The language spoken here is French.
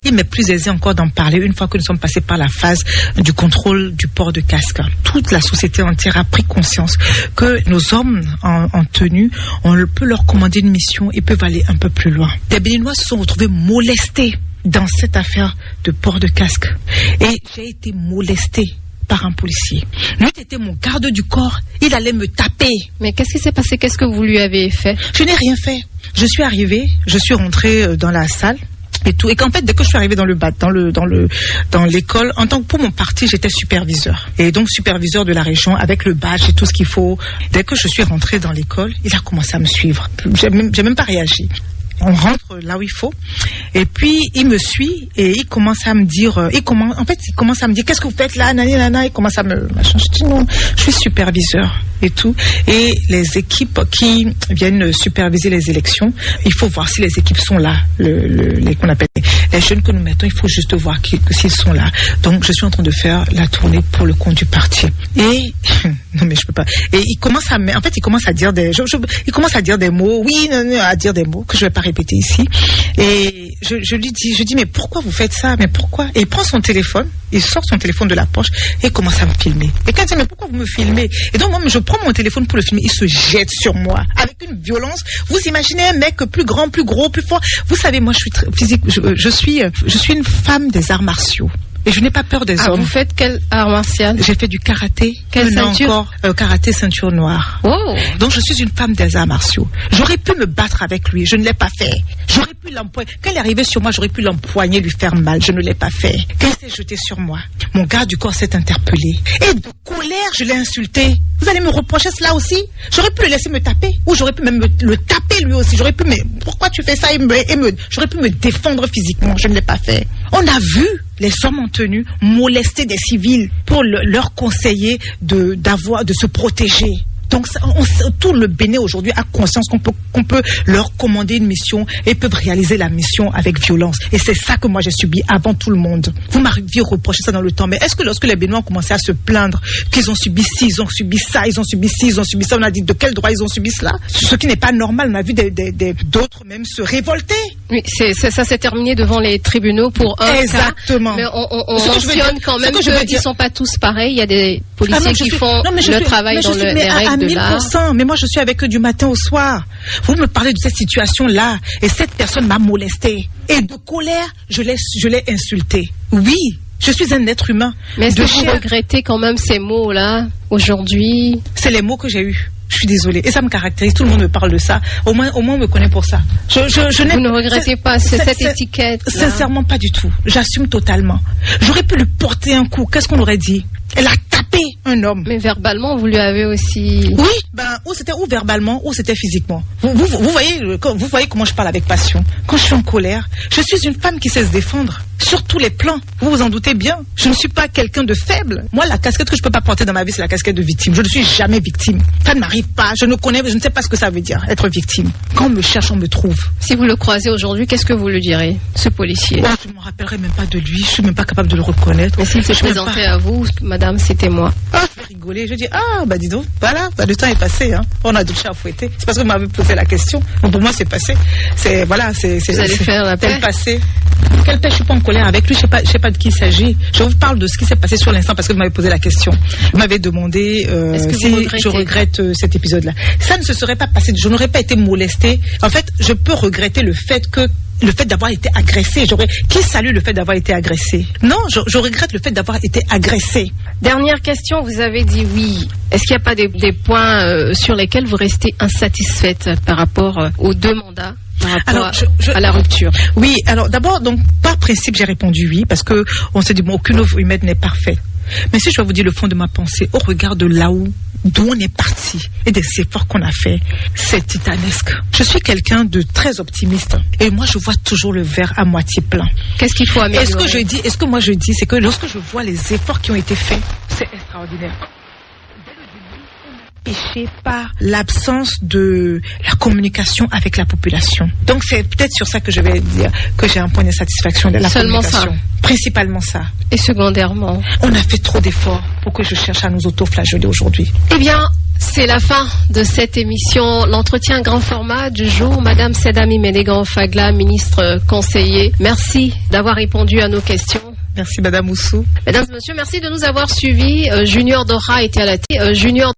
Il m'est plus aisé encore d'en parler une fois que nous sommes passés par la phase du contrôle du port de casque. Toute la société entière a pris conscience que nos hommes en tenue, on peut leur commander une mission et peuvent aller un peu plus loin. Des Béninois se sont retrouvés molestés dans cette affaire de port de casque. Et j'ai été molestée par un policier. Lui était mon garde du corps, il allait me taper. Mais qu'est-ce qui s'est passé? Qu'est-ce que vous lui avez fait? Je n'ai rien fait. Je suis arrivée, je suis rentrée dans la salle. Et tout, et qu'en fait, dès que je suis arrivée dans l'école, en tant que pour mon parti, j'étais superviseur. Et donc, superviseur de la région avec le badge et tout ce qu'il faut. Dès que je suis rentrée dans l'école, il a commencé à me suivre. J'ai même pas réagi. On rentre là où il faut. Et puis, il me suit et il commence à me dire, il commence à me dire, qu'est-ce que vous faites là, nana, il commence à me, machin. Je dis non, je suis superviseur et tout. Et les équipes qui viennent superviser les élections, il faut voir si les équipes sont là, qu'on appelle les jeunes que nous mettons, il faut juste voir s'ils sont là. Donc, je suis en train de faire la tournée pour le compte du parti. Et, non, mais je peux pas. Et il commence à dire il commence à dire des mots, à dire des mots que je vais pas répéter ici. Et je lui dis, mais pourquoi vous faites ça? Mais pourquoi? Et il prend son téléphone, il sort son téléphone de la poche et il commence à me filmer. Et quand il dit, mais pourquoi vous me filmez? Et donc, moi, je prends mon téléphone pour le filmer, il se jette sur moi avec une violence. Vous imaginez un mec plus grand, plus gros, plus fort. Vous savez, moi, je suis très physique, je suis une femme des arts martiaux. Et je n'ai pas peur des hommes. Vous faites quel art martial? J'ai fait du karaté. Quelle ceinture? Karaté ceinture noire. Oh. Donc je suis une femme des arts martiaux. J'aurais pu me battre avec lui, je ne l'ai pas fait. J'aurais pu l'empoigner. Quand il est arrivé sur moi, j'aurais pu l'empoigner, lui faire mal. Je ne l'ai pas fait. Quand il s'est jeté sur moi, mon garde du corps s'est interpellé. Et de colère, je l'ai insulté. Vous allez me reprocher cela aussi? J'aurais pu le laisser me taper. Ou j'aurais pu même le taper lui aussi. J'aurais pu, mais pourquoi tu fais ça? J'aurais pu me défendre physiquement. Je ne l'ai pas fait. On a vu les hommes en tenue molester des civils pour leur conseiller de se protéger. Donc tout le Bénin aujourd'hui a conscience qu'on peut leur commander une mission et peuvent réaliser la mission avec violence. Et c'est ça que moi j'ai subi avant tout le monde. Vous m'arrivez reprocher ça dans le temps, mais est-ce que lorsque les Béninois ont commencé à se plaindre qu'ils ont subi ci, ils ont subi ça, ils ont subi ci, ils ont subi ça, on a dit de quel droit ils ont subi cela? Ce qui n'est pas normal. On a vu d'autres même se révolter. Oui, ça s'est terminé devant les tribunaux pour un Exactement. cas. Mais on mentionne quand même qu'ils ne sont pas tous pareils. Il y a des policiers qui font le travail dans les règles de l'art. 1000%, mais moi je suis avec eux du matin au soir. Vous me parlez de cette situation-là et cette personne m'a molesté. Et de colère, je l'ai insulté. Oui, je suis un être humain. Mais est-ce que vous regrettez quand même ces mots-là aujourd'hui? C'est les mots que j'ai eus. Je suis désolée. Et ça me caractérise. Tout le monde me parle de ça. Au moins on me connaît pour ça. Vous ne regrettez pas cette étiquette? Sincèrement, pas du tout. J'assume totalement. J'aurais pu lui porter un coup. Qu'est-ce qu'on aurait dit? Elle a tapé un homme. Mais verbalement, vous lui avez aussi... Oui, ou c'était ou verbalement, ou c'était physiquement. Vous voyez comment je parle avec passion. Quand je suis en colère, je suis une femme qui sait se défendre. Sur tous les plans. Vous vous en doutez bien. Je ne suis pas quelqu'un de faible. Moi, la casquette que je ne peux pas porter dans ma vie, c'est la casquette de victime. Je ne suis jamais victime. Ça ne m'arrive pas. Je ne sais pas ce que ça veut dire, être victime. Quand on me cherche, on me trouve. Si vous le croisez aujourd'hui, qu'est-ce que vous lui direz, ce policier? Je ne me rappellerai même pas de lui. Je ne suis même pas capable de le reconnaître. Mais s'il se présentait à vous, madame, c'était moi. Je vais rigoler. Je dis, dis donc, voilà, le temps est passé. Hein. On a d'autres chats à fouetter. C'est parce que vous m'avez posé la question. Bon, pour moi, c'est passé. Vous allez faire la paix? Passé. Quelle paix? Je suis pas en colère avec lui. Je sais pas de qui il s'agit. Je vous parle de ce qui s'est passé sur l'instant parce que vous m'avez posé la question. Vous m'avez demandé si je regrette cet épisode-là. Ça ne se serait pas passé. Je n'aurais pas été molestée. En fait, je peux regretter le fait d'avoir été agressée. Qui salue le fait d'avoir été agressée? Non, je regrette le fait d'avoir été agressée. Dernière question, vous avez dit oui. Est-ce qu'il n'y a pas des points sur lesquels vous restez insatisfaite par rapport aux 2 mandats? À la rupture. Oui, alors d'abord, donc par principe, j'ai répondu oui, parce que on s'est dit, aucune œuvre humaine n'est parfaite. Mais si je dois vous dire le fond de ma pensée, au regard de d'où on est parti et des efforts qu'on a fait, c'est titanesque. Je suis quelqu'un de très optimiste et moi je vois toujours le verre à moitié plein. Qu'est-ce qu'il faut améliorer? Ce que moi je dis, c'est que lorsque je vois les efforts qui ont été faits, c'est extraordinaire. Péché par l'absence de la communication avec la population. Donc c'est peut-être sur ça que je vais dire que j'ai un point d'insatisfaction de la communication. Ça. Principalement ça. Et secondairement, on a fait trop d'efforts pour que je cherche à nous auto-flageller aujourd'hui. Eh bien, C'est la fin de cette émission, l'entretien grand format du jour. Madame Sedami Menegan-Fagla, ministre conseiller, merci d'avoir répondu à nos questions. Merci Madame Oussou. Mesdames et messieurs, merci de nous avoir suivis. Junior Dora était à la télé. Junior